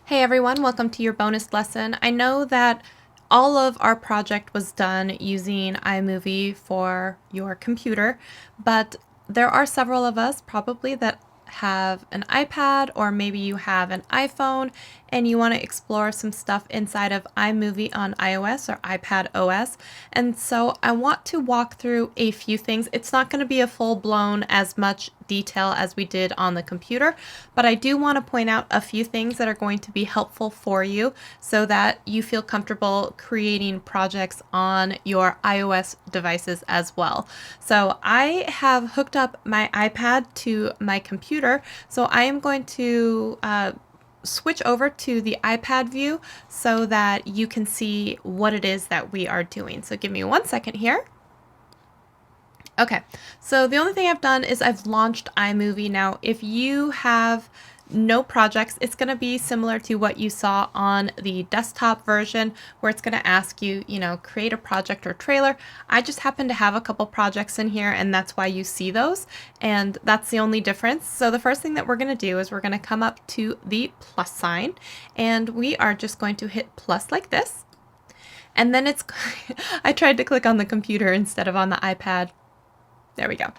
Hey everyone, welcome to your bonus lesson. I know that all of our project was done using iMovie for your computer, but there are several of us probably that have an iPad, or maybe you have an iPhone and you want to explore some stuff inside of iMovie on iOS or iPad OS. And so I want to walk through a few things. It's not going to be a full-blown as much detail as we did on the computer, but I do want to point out a few things that are going to be helpful for you so that you feel comfortable creating projects on your iOS devices as well. So I have hooked up my iPad to my computer, so I am going to switch over to the iPad view so that you can see what it is that we are doing. So give me 1 second here. Okay, so the only thing I've done is I've launched iMovie. Now, if you have no projects, it's going to be similar to what you saw on the desktop version, where it's going to ask you, create a project or trailer. I just happen to have a couple projects in here, and that's why you see those, and that's the only difference. So the first thing that we're going to do is we're going to come up to the plus sign, and we are just going to hit plus like this. And then it's, I tried to click on the computer instead of on the iPad. There we go.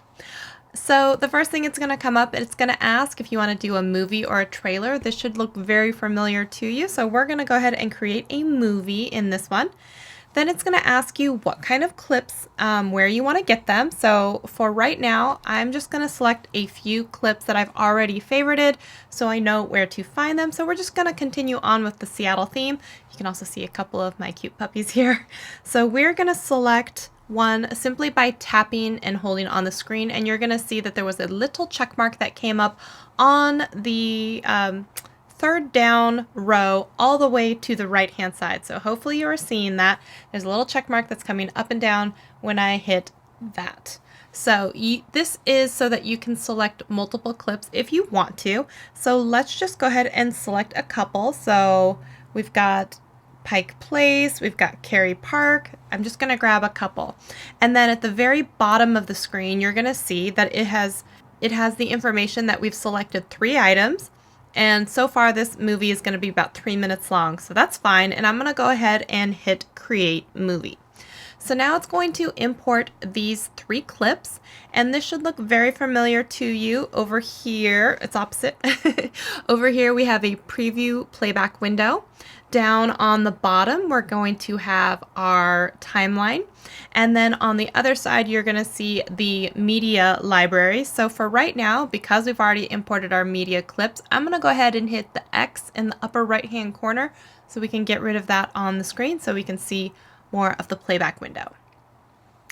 So the first thing it's going to come up, it's going to ask if you want to do a movie or a trailer. This should look very familiar to you. So we're going to go ahead and create a movie in this one. Then it's going to ask you what kind of clips, where you want to get them. So for right now, I'm just going to select a few clips that I've already favorited so I know where to find them. So we're just going to continue on with the Seattle theme. You can also see a couple of my cute puppies here. So we're going to select one simply by tapping and holding on the screen, and you're going to see that there was a little check mark that came up on the third down row all the way to the right hand side. So hopefully you are seeing that. There's a little check mark that's coming up and down when I hit that. So this is so that you can select multiple clips if you want to. So let's just go ahead and select a couple. So we've got Pike Place, we've got Cary Park. I'm just going to grab a couple. And then at the very bottom of the screen, you're going to see that it has the information that we've selected 3 items. And so far this movie is going to be about 3 minutes long. So that's fine. And I'm going to go ahead and hit create movie. So now it's going to import these 3 clips, and this should look very familiar to you. Over here, it's opposite. Over here we have a preview playback window. Down on the bottom, we're going to have our timeline. And then on the other side, you're going to see the media library. So for right now, because we've already imported our media clips, I'm going to go ahead and hit the X in the upper right-hand corner so we can get rid of that on the screen so we can see more of the playback window.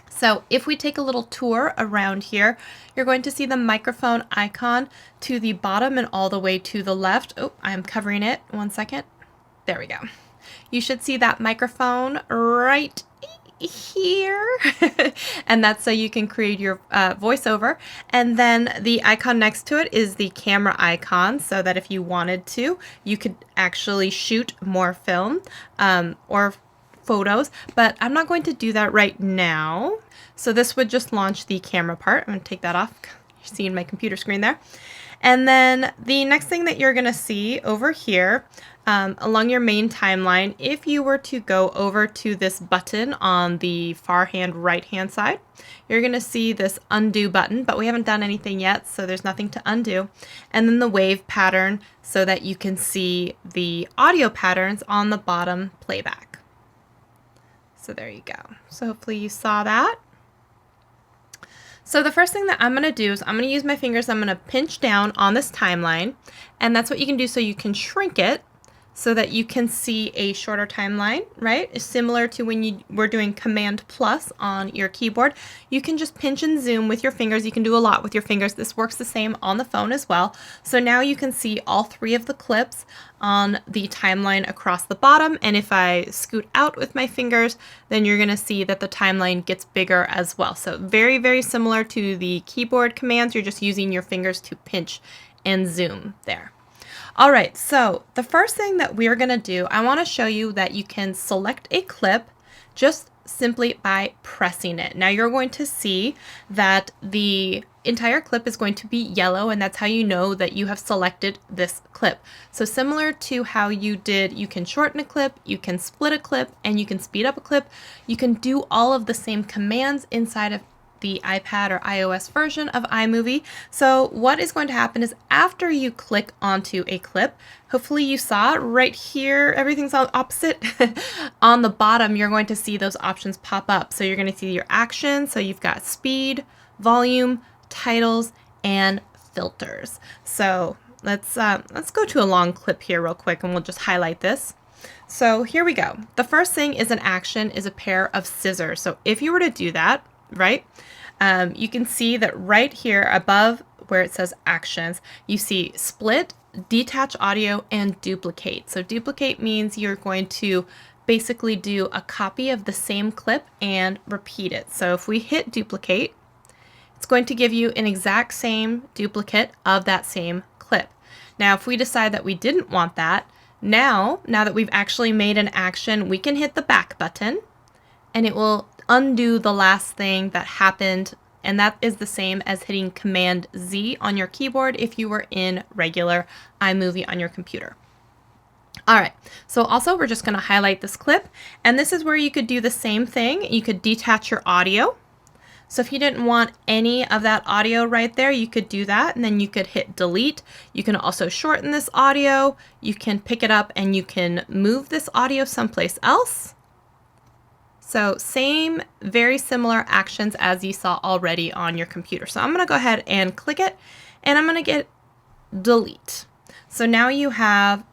So if we take a little tour around here, you're going to see the microphone icon to the bottom and all the way to the left. Oh, I'm covering it. 1 second. There we go. You should see that microphone right here. And that's so you can create your voiceover. And then the icon next to it is the camera icon, so that if you wanted to, you could actually shoot more film or photos, but I'm not going to do that right now. So this would just launch the camera part. I'm going to take that off. You're seeing my computer screen there. And then the next thing that you're going to see over here along your main timeline, if you were to go over to this button on the far right hand side, you're going to see this undo button, but we haven't done anything yet, so there's nothing to undo. And then the wave pattern so that you can see the audio patterns on the bottom playback. So there you go. So hopefully you saw that. So the first thing that I'm going to do is I'm going to use my fingers. I'm going to pinch down on this timeline, and that's what you can do so you can shrink it so that you can see a shorter timeline, right? It's similar to when you were doing Command plus on your keyboard. You can just pinch and zoom with your fingers. You can do a lot with your fingers. This works the same on the phone as well. So now you can see all 3 of the clips on the timeline across the bottom. And if I scoot out with my fingers, then you're going to see that the timeline gets bigger as well. So very, very similar to the keyboard commands. You're just using your fingers to pinch and zoom there. All right, so the first thing that we're going to do, I want to show you that you can select a clip just simply by pressing it. Now you're going to see that the entire clip is going to be yellow, and that's how you know that you have selected this clip. So similar to how you can shorten a clip, you can split a clip, and you can speed up a clip. You can do all of the same commands inside of the iPad or iOS version of iMovie. So what is going to happen is after you click onto a clip, hopefully you saw it right here, everything's all opposite. On the bottom, you're going to see those options pop up. So you're going to see your actions. So you've got speed, volume, titles, and filters. So let's go to a long clip here real quick, and we'll just highlight this. So here we go. The first thing is an action is a pair of scissors. So if you were to do that, right, you can see that right here above where it says actions, you see split, detach audio, and duplicate. So duplicate means you're going to basically do a copy of the same clip and repeat it. So if we hit duplicate, it's going to give you an exact same duplicate of that same clip. Now, if we decide that we didn't want that, now that we've actually made an action, we can hit the back button and it will undo the last thing that happened, and that is the same as hitting Command Z on your keyboard if you were in regular iMovie on your computer. All right, so also we're just going to highlight this clip, and this is where you could do the same thing. You could detach your audio. So if you didn't want any of that audio right there, you could do that, and then you could hit delete. You can also shorten this audio. You can pick it up and you can move this audio someplace else. So same, very similar actions as you saw already on your computer. So I'm going to go ahead and click it, and I'm going to get delete. So now you have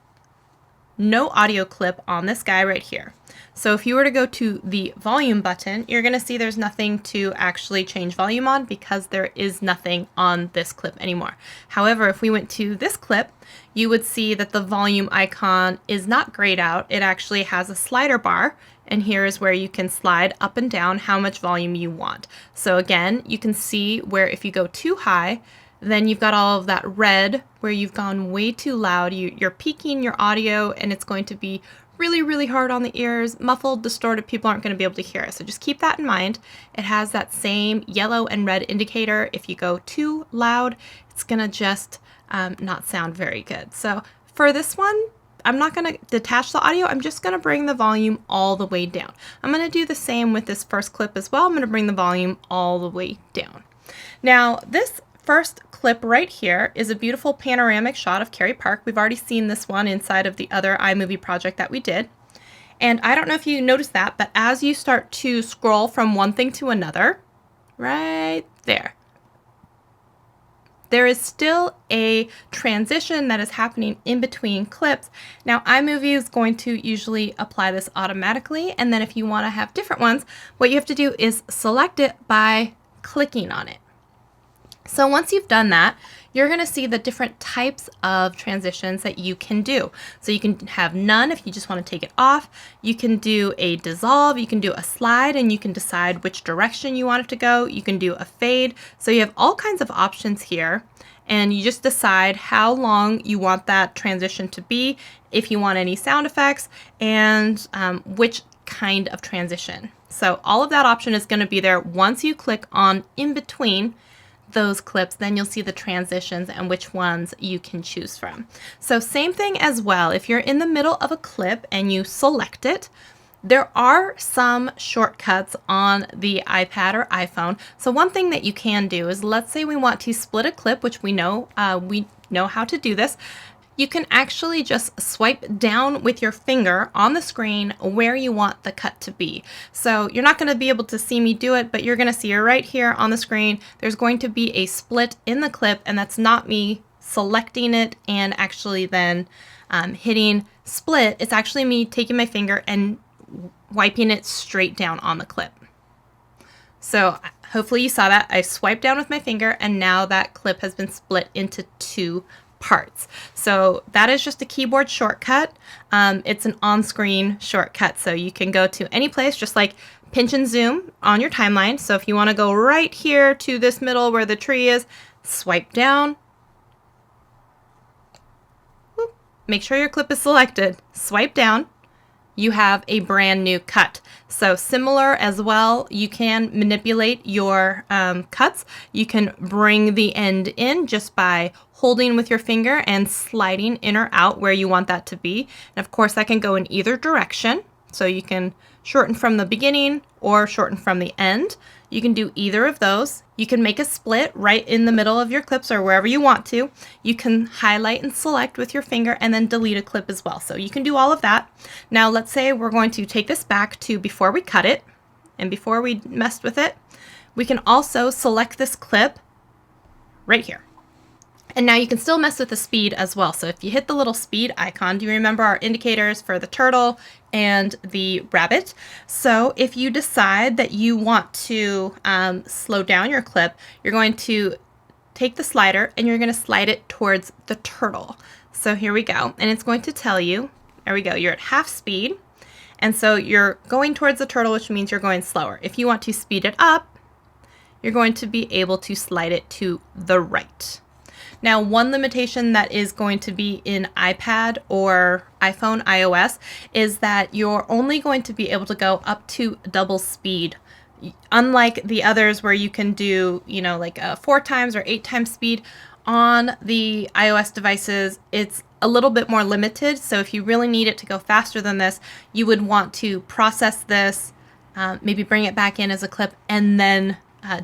no audio clip on this guy right here. So if you were to go to the volume button, you're going to see there's nothing to actually change volume on because there is nothing on this clip anymore. However, if we went to this clip, you would see that the volume icon is not grayed out. It actually has a slider bar, and here is where you can slide up and down how much volume you want. So again, you can see where if you go too high, then you've got all of that red where you've gone way too loud. You're peaking your audio, and it's going to be really, really hard on the ears, muffled, distorted. People aren't going to be able to hear it. So just keep that in mind. It has that same yellow and red indicator. If you go too loud, it's going to just not sound very good. So for this one, I'm not going to detach the audio. I'm just going to bring the volume all the way down. I'm going to do the same with this first clip as well. I'm going to bring the volume all the way down. Now, this first clip right here is a beautiful panoramic shot of Cary Park. We've already seen this one inside of the other iMovie project that we did. And I don't know if you noticed that, but as you start to scroll from one thing to another, right there is still a transition that is happening in between clips. Now, iMovie is going to usually apply this automatically, and then if you want to have different ones, what you have to do is select it by clicking on it. So once you've done that, you're going to see the different types of transitions that you can do. So you can have none if you just want to take it off. You can do a dissolve, you can do a slide, and you can decide which direction you want it to go. You can do a fade. So you have all kinds of options here, and you just decide how long you want that transition to be, if you want any sound effects, and which kind of transition. So all of that option is going to be there once you click on in between those clips. Then you'll see the transitions and which ones you can choose from. So same thing as well. If you're in the middle of a clip and you select it, there are some shortcuts on the iPad or iPhone. So one thing that you can do is, let's say we want to split a clip, which we know how to do this. You can actually just swipe down with your finger on the screen where you want the cut to be. So you're not going to be able to see me do it, but you're going to see it right here on the screen. There's going to be a split in the clip, and that's not me selecting it and actually then hitting split. It's actually me taking my finger and wiping it straight down on the clip. So hopefully you saw that. I swiped down with my finger, and now that clip has been split into two parts. So that is just a keyboard shortcut. It's an on-screen shortcut, so you can go to any place, just like pinch and zoom on your timeline. So if you want to go right here to this middle where the tree is, swipe down. Whoop. Make sure your clip is selected. Swipe down, you have a brand new cut. So similar as well, you can manipulate your cuts. You can bring the end in just by holding with your finger and sliding in or out where you want that to be. And of course that can go in either direction. So you can shorten from the beginning or shorten from the end. You can do either of those. You can make a split right in the middle of your clips or wherever you want to. You can highlight and select with your finger and then delete a clip as well. So you can do all of that. Now let's say we're going to take this back to before we cut it and before we messed with it. We can also select this clip right here. And now you can still mess with the speed as well. So if you hit the little speed icon, do you remember our indicators for the turtle and the rabbit? So if you decide that you want to slow down your clip, you're going to take the slider and you're going to slide it towards the turtle. So here we go. And it's going to tell you, there we go, you're at half speed. And so you're going towards the turtle, which means you're going slower. If you want to speed it up, you're going to be able to slide it to the right. Now, one limitation that is going to be in iPad or iPhone, iOS, is that you're only going to be able to go up to double speed. Unlike the others where you can do, you know, like 4 times or 8 times speed, on the iOS devices, it's a little bit more limited. So if you really need it to go faster than this, you would want to process this, maybe bring it back in as a clip, and then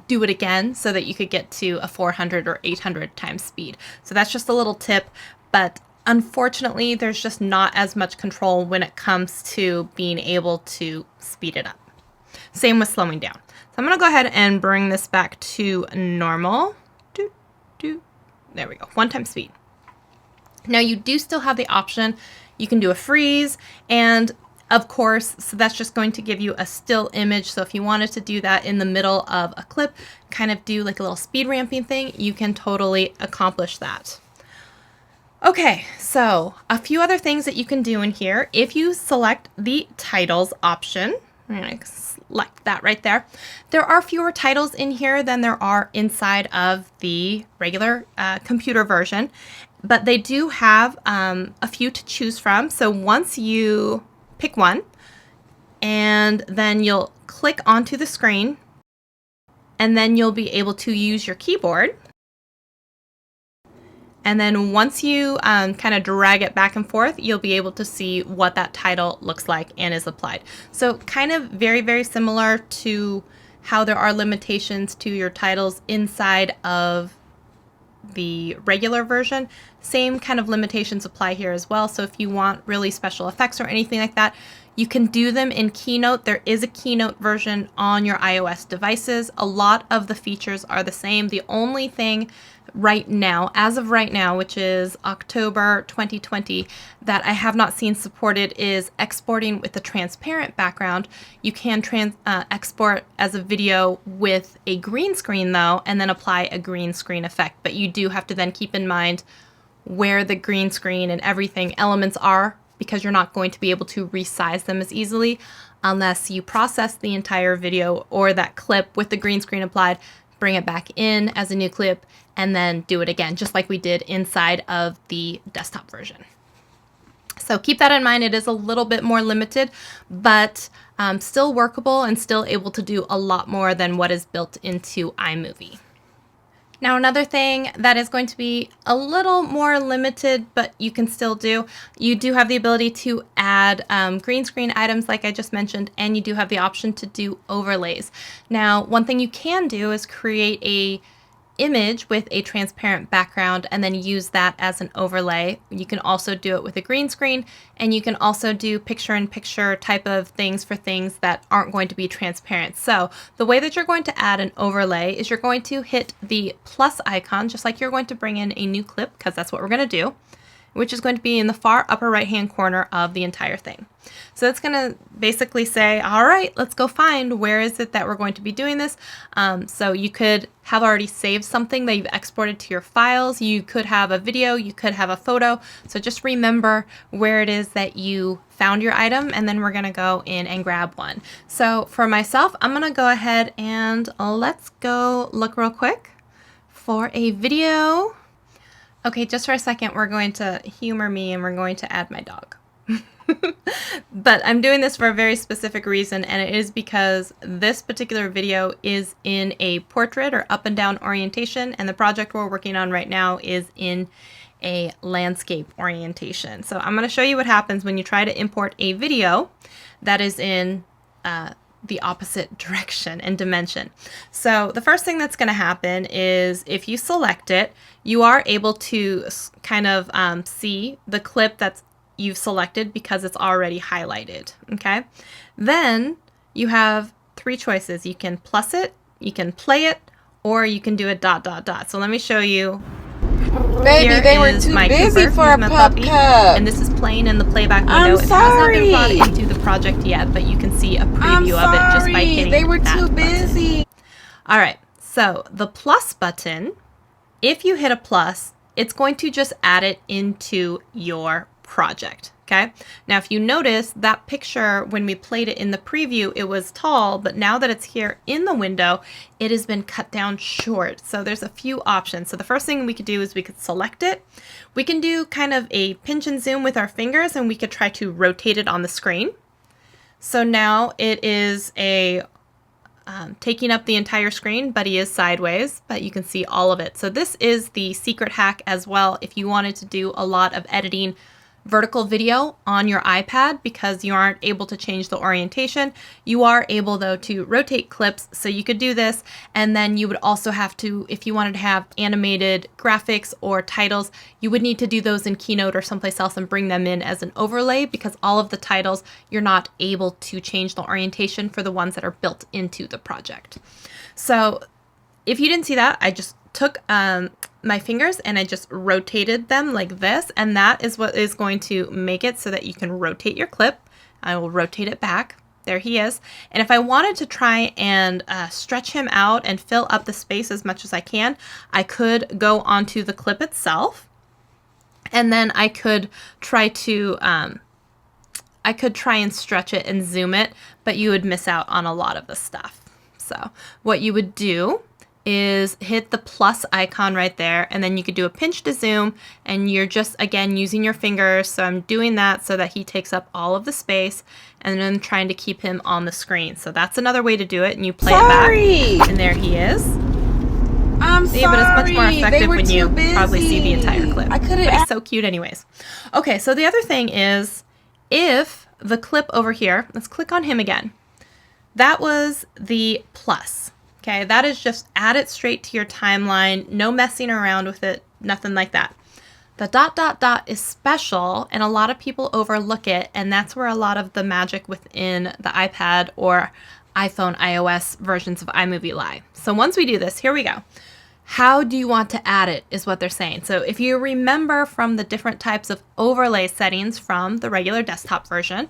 do it again so that you could get to a 400 or 800 times speed. So that's just a little tip, but unfortunately there's just not as much control when it comes to being able to speed it up. Same with slowing down. So I'm going to go ahead and bring this back to normal. There we go, 1 times speed. Now you do still have the option, you can do a freeze, and of course, so that's just going to give you a still image. So if you wanted to do that in the middle of a clip, kind of do like a little speed ramping thing, you can totally accomplish that. Okay, so a few other things that you can do in here. If you select the titles option, I'm going to select that right there. There are fewer titles in here than there are inside of the regular computer version, but they do have a few to choose from. So once you pick one, and then you'll click onto the screen, and then you'll be able to use your keyboard. And then once you kind of drag it back and forth, you'll be able to see what that title looks like and is applied. So kind of very, very similar to how there are limitations to your titles inside of the regular version. Same kind of limitations apply here as well. So if you want really special effects or anything like that, you can do them in Keynote. There is a Keynote version on your iOS devices. A lot of the features are the same. The only thing right now, as of right now, which is October 2020, that I have not seen supported is exporting with a transparent background. You can export as a video with a green screen though, and then apply a green screen effect. But you do have to then keep in mind where the green screen and everything elements are, because you're not going to be able to resize them as easily unless you process the entire video or that clip with the green screen applied, bring it back in as a new clip, and then do it again, just like we did inside of the desktop version. So keep that in mind. It is a little bit more limited, but still workable and still able to do a lot more than what is built into iMovie. Now, another thing that is going to be a little more limited, but you can still do, you do have the ability to add green screen items like I just mentioned, and you do have the option to do overlays. Now, one thing you can do is create a image with a transparent background and then use that as an overlay. You can also do it with a green screen, and you can also do picture-in-picture type of things for things that aren't going to be transparent. So the way that you're going to add an overlay is you're going to hit the plus icon, just like you're going to bring in a new clip, because that's what we're going to do, which is going to be in the far upper right hand corner of the entire thing. So it's going to basically say, all right, let's go find where is it that we're going to be doing this. So you could have already saved something that you've exported to your files. You could have a video, you could have a photo. So just remember where it is that you found your item, and then we're going to go in and grab one. So for myself, I'm going to go ahead and let's go look real quick for a video. Okay, just for a second, we're going to humor me and we're going to add my dog. But I'm doing this for a very specific reason, and it is because this particular video is in a portrait or up and down orientation, and the project we're working on right now is in a landscape orientation. So I'm going to show you what happens when you try to import a video that is in the opposite direction and dimension. So the first thing that's going to happen is if you select it, you are able to kind of see the clip that's you've selected because it's already highlighted. Okay, then you have three choices. You can plus it, you can play it, or you can do a ... So let me show you. Baby, Here they were is too my busy Cooper, for a my pup puppy, cup. and this is playing in the playback window. I'm It has not been brought sorry. into the project yet, but you can see a preview of it just by hitting They were that too button. busy. All right, so the plus button, if you hit a plus, it's going to just add it into your project. Okay, now if you notice that picture when we played it in the preview, it was tall, but now that it's here in the window, it has been cut down short. So there's a few options. So the first thing we could do is we could select it. We can do kind of a pinch and zoom with our fingers, and we could try to rotate it on the screen. So now it is a taking up the entire screen, but he is sideways, but you can see all of it. So this is the secret hack as well if you wanted to do a lot of editing vertical video on your iPad because you aren't able to change the orientation. You are able though to rotate clips, so you could do this, and then you would also have to, if you wanted to have animated graphics or titles, you would need to do those in Keynote or someplace else and bring them in as an overlay because all of the titles you're not able to change the orientation for the ones that are built into the project. So if you didn't see that, I just took my fingers and I just rotated them like this, and that is what is going to make it so that you can rotate your clip. I will rotate it back. There he is. And if I wanted to try and stretch him out and fill up the space as much as I can, I could go onto the clip itself, and then I could try to try and stretch it and zoom it, but you would miss out on a lot of the stuff. So what you would do is hit the plus icon right there, and then you could do a pinch to zoom, and you're just again using your fingers. So I'm doing that so that he takes up all of the space, and then trying to keep him on the screen. So that's another way to do it, and you play it back, and there he is. I'm sorry. But it's much more effective when you busy. probably see the entire clip. I couldn't. But he's so cute anyways. Okay, so the other thing is if the clip over here, let's click on him again. That was the plus. Okay, that is just add it straight to your timeline, no messing around with it, nothing like that. The ... is special, and a lot of people overlook it, and that's where a lot of the magic within the iPad or iPhone iOS versions of iMovie lie. So once we do this, here we go. How do you want to add it is what they're saying. So if you remember from the different types of overlay settings from the regular desktop version,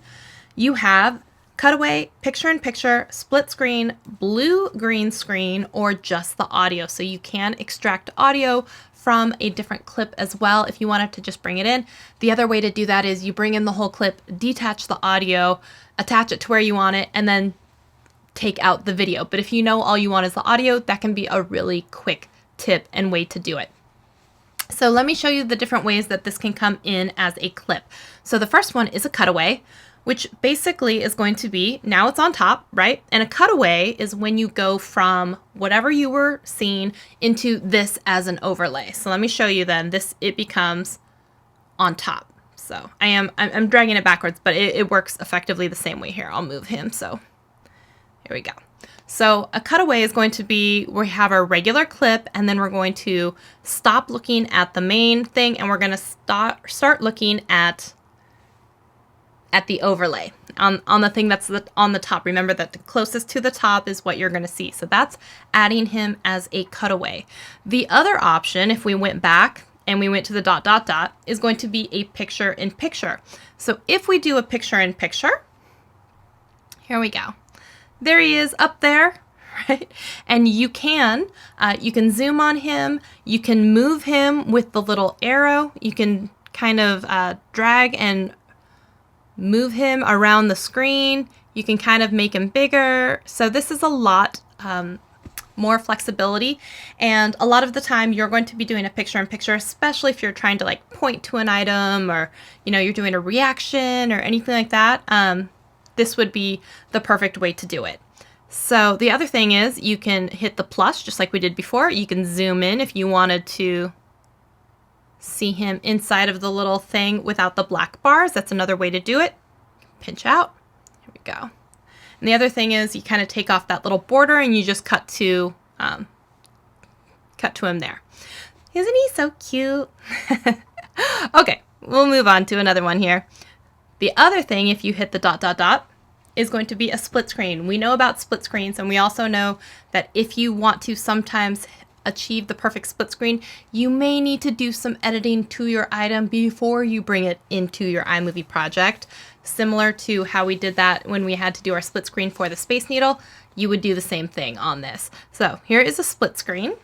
you have cutaway, picture-in-picture, split screen, blue green screen, or just the audio. So you can extract audio from a different clip as well if you wanted to just bring it in. The other way to do that is you bring in the whole clip, detach the audio, attach it to where you want it, and then take out the video. But if you know all you want is the audio, that can be a really quick tip and way to do it. So let me show you the different ways that this can come in as a clip. So the first one is a cutaway, which basically is going to be, now it's on top, right? And a cutaway is when you go from whatever you were seeing into this as an overlay. So let me show you then, it becomes on top. So I'm dragging it backwards, but it works effectively the same way here. I'll move him, so here we go. So a cutaway is going to be, we have our regular clip, and then we're going to stop looking at the main thing, and we're going to start looking at the overlay on the thing that's on the top. Remember that the closest to the top is what you're going to see. So that's adding him as a cutaway. The other option, if we went back and we went to the ... is going to be a picture-in-picture. So if we do a picture-in-picture, here we go. There he is up there, right? And you can zoom on him. You can move him with the little arrow. You can kind of drag and move him around the screen. You can kind of make him bigger. So this is a lot more flexibility. And a lot of the time you're going to be doing a picture-in-picture, especially if you're trying to like point to an item, or you're doing a reaction or anything like that. This would be the perfect way to do it. So the other thing is you can hit the plus just like we did before. You can zoom in if you wanted to see him inside of the little thing without the black bars. That's another way to do it. Pinch out. Here we go. And the other thing is you kind of take off that little border and you just cut to him there. Isn't he so cute? Okay, we'll move on to another one here. The other thing, if you hit the dot, dot, dot, is going to be a split screen. We know about split screens, and we also know that if you want to sometimes achieve the perfect split screen, you may need to do some editing to your item before you bring it into your iMovie project. Similar to how we did that when we had to do our split screen for the Space Needle, you would do the same thing on this. So here is a split screen.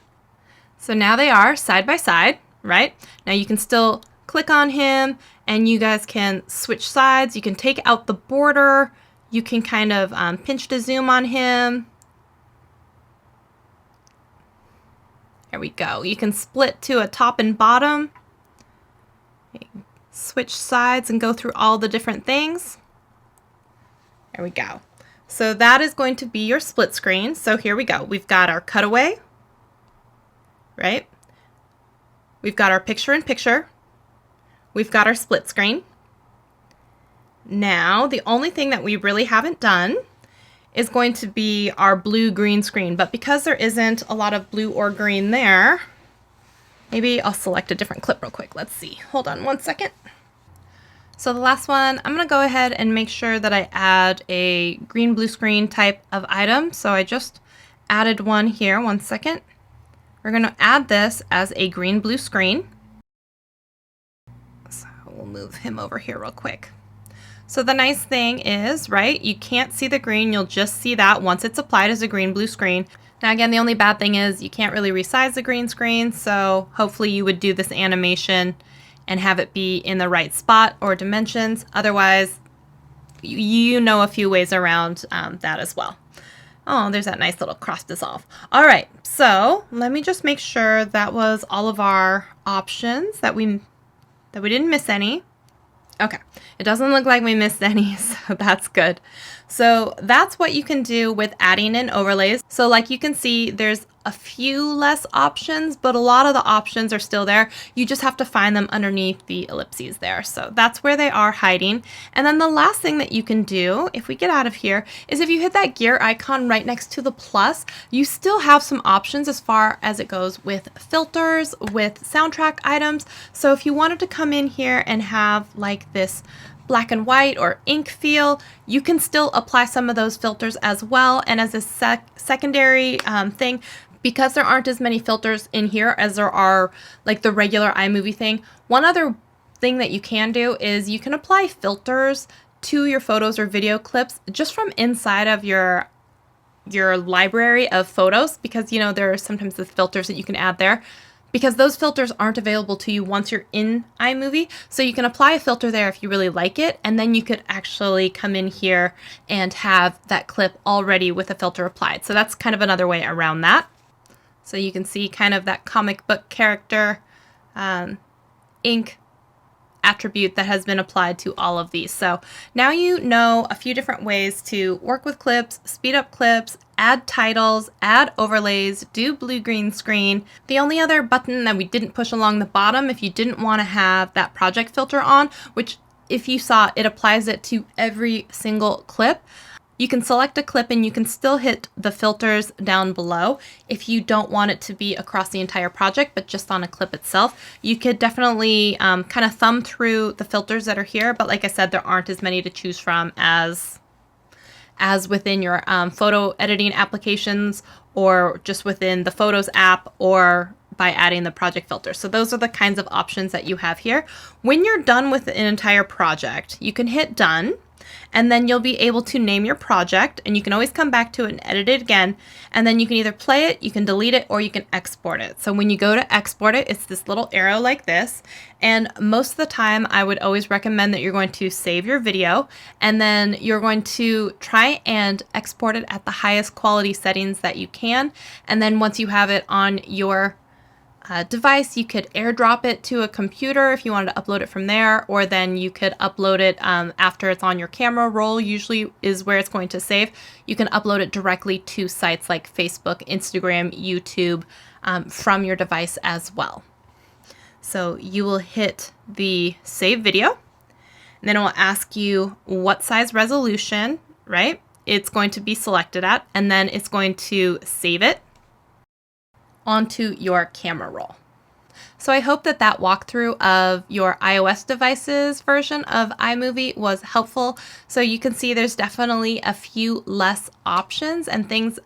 So now they are side by side, right? Now you can still click on him and you guys can switch sides. You can take out the border. You can kind of pinch to zoom on him. There we go. You can split to a top and bottom. Switch sides and go through all the different things. There we go. So that is going to be your split screen. So here we go. We've got our cutaway, right? We've got our picture-in-picture. We've got our split screen. Now, the only thing that we really haven't done is going to be our blue-green screen. But because there isn't a lot of blue or green there, maybe I'll select a different clip real quick. Let's see. Hold on one second. So the last one, I'm going to go ahead and make sure that I add a green-blue screen type of item. So I just added one here. One second. We're going to add this as a green-blue screen. So we'll move him over here real quick. So the nice thing is, right, you can't see the green. You'll just see that once it's applied as a green-blue screen. Now again, the only bad thing is you can't really resize the green screen, so hopefully you would do this animation and have it be in the right spot or dimensions. Otherwise, you know a few ways around that as well. Oh, there's that nice little cross dissolve. All right, so let me just make sure that was all of our options, that we didn't miss any. Okay, it doesn't look like we missed any, so that's good. So that's what you can do with adding in overlays. So like you can see, there's a few less options, but a lot of the options are still there. You just have to find them underneath the ellipses there. So that's where they are hiding. And then the last thing that you can do, if we get out of here, is if you hit that gear icon right next to the plus, you still have some options as far as it goes with filters, with soundtrack items. So if you wanted to come in here and have like this black and white or ink feel, you can still apply some of those filters as well. And as a secondary thing, because there aren't as many filters in here as there are like the regular iMovie thing, one other thing that you can do is you can apply filters to your photos or video clips just from inside of your library of photos, because there are sometimes the filters that you can add there, because those filters aren't available to you once you're in iMovie. So you can apply a filter there if you really like it, and then you could actually come in here and have that clip already with a filter applied. So that's kind of another way around that. So you can see kind of that comic book character ink attribute that has been applied to all of these. So now you know a few different ways to work with clips, speed up clips, add titles, add overlays, do blue-green screen. The only other button that we didn't push along the bottom, if you didn't want to have that project filter on, which if you saw, it applies it to every single clip. You can select a clip and you can still hit the filters down below if you don't want it to be across the entire project, but just on a clip itself. You could definitely kind of thumb through the filters that are here, but like I said, there aren't as many to choose from as within your photo editing applications, or just within the Photos app, or by adding the project filter. So those are the kinds of options that you have here. When you're done with an entire project, you can hit done. And then you'll be able to name your project, and you can always come back to it and edit it again. And then you can either play it, you can delete it, or you can export it. So when you go to export it, it's this little arrow like this. And most of the time, I would always recommend that you're going to save your video, and then you're going to try and export it at the highest quality settings that you can. And then once you have it on your device, you could airdrop it to a computer if you wanted to upload it from there, or then you could upload it after it's on your camera roll, usually is where it's going to save. You can upload it directly to sites like Facebook, Instagram, YouTube from your device as well. So you will hit the save video, and then it will ask you what size resolution, right? It's going to be selected at, and then it's going to save it onto your camera roll. So I hope that that walkthrough of your iOS device's version of iMovie was helpful. So you can see there's definitely a few less options and things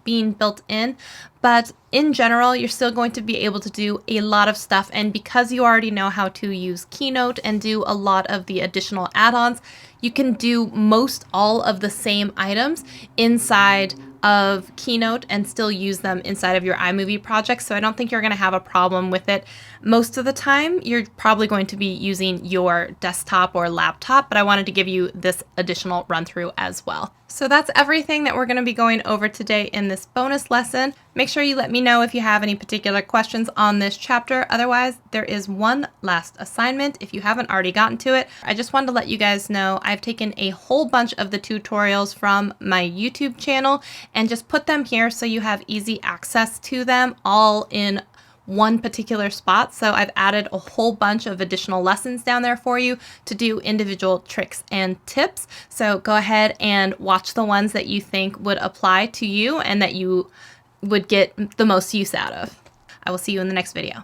being built in, but in general, you're still going to be able to do a lot of stuff. And because you already know how to use Keynote and do a lot of the additional add-ons, you can do most all of the same items inside of Keynote and still use them inside of your iMovie project. So I don't think you're going to have a problem with it. Most of the time, you're probably going to be using your desktop or laptop, but I wanted to give you this additional run through as well. So that's everything that we're going to be going over today in this bonus lesson. Make sure you let me know if you have any particular questions on this chapter. Otherwise, there is one last assignment if you haven't already gotten to it. I just wanted to let you guys know I've taken a whole bunch of the tutorials from my YouTube channel and just put them here so you have easy access to them all in one particular spot. So I've added a whole bunch of additional lessons down there for you to do individual tricks and tips. So go ahead and watch the ones that you think would apply to you and that you would get the most use out of. I will see you in the next video.